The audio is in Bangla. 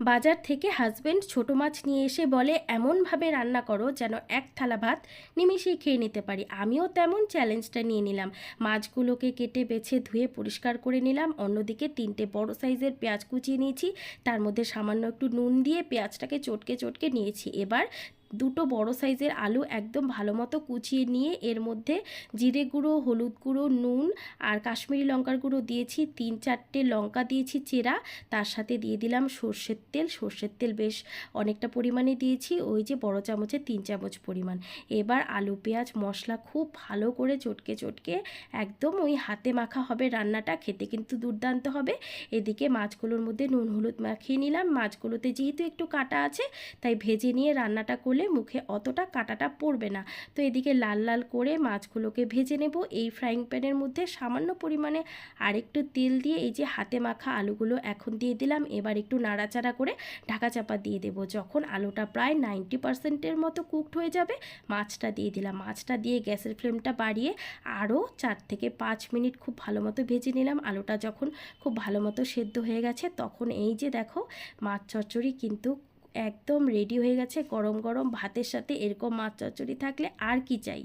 বাজার থেকে হাজব্যান্ড ছোটো মাছ নিয়ে এসে বলে এমনভাবে রান্না করো যেন এক থালা ভাত নিমিষেই খেয়ে নিতে পারি। আমিও তেমন চ্যালেঞ্জটা নিয়ে নিলাম। মাছগুলোকে কেটে বেছে ধুয়ে পরিষ্কার করে নিলাম। অন্যদিকে 3টে বড় সাইজের পেঁয়াজ কুচিয়ে নিয়েছি, তার মধ্যে সামান্য একটু নুন দিয়ে পেঁয়াজটাকে চটকে চটকে নিয়েছি। এবার 2টো বড় সাইজের আলু একদম ভালো মতো কুচিয়ে নিয়ে এর মধ্যে জিরে গুঁড়ো, হলুদ গুঁড়ো, নুন আর কাশ্মীরি লঙ্কার গুঁড়ো দিয়েছি, 3-4টে লঙ্কা দিয়েছি চেরা, তার সাথে দিয়ে দিলাম সর্ষের তেল। সর্ষের তেল বেশ অনেকটা পরিমাণে দিয়েছি, ওই যে বড় চামচে 3 চামচ পরিমাণ। এবার আলু পেঁয়াজ মশলা খুব ভালো করে চটকে চটকে একদম ওই হাতে মাখা হবে রান্নাটা, খেতে কিন্তু দুর্দান্ত হবে। এদিকে মাছগুলোর মধ্যে নুন হলুদ মাখিয়ে নিলাম। মাছগুলোতে যেহেতু একটু কাটা আছে তাই ভেজে নিয়ে রান্নাটা করলে মুখে অতটা কাটাটা পড়বে না। তো এদিকে লাল লাল করে মাছগুলোকে ভেজে নেব। এই ফ্রাইং প্যানের মধ্যে সামান্য পরিমাণে আরেকটু তেল দিয়ে এই যে হাতে মাখা আলুগুলো এখন দিয়ে দিলাম। এবার একটু নাড়াচাড়া করে ঢাকা চাপা দিয়ে দেবো। যখন আলুটা প্রায় 90%-এর মতো কুকড হয়ে যাবে মাছটা দিয়ে দিলাম। মাছটা দিয়ে গ্যাসের ফ্লেমটা বাড়িয়ে আরও 4 থেকে 5 মিনিট খুব ভালো মতো ভেজে নিলাম। আলুটা যখন খুব ভালো মতো সেদ্ধ হয়ে গেছে তখন এই যে দেখো মাছ চচ্চড়ি কিন্তু একদম রেডি হয়ে গেছে। গরম গরম ভাতের সাথে এরকম মাছ চচ্চড়ি থাকলে আর কি চাই।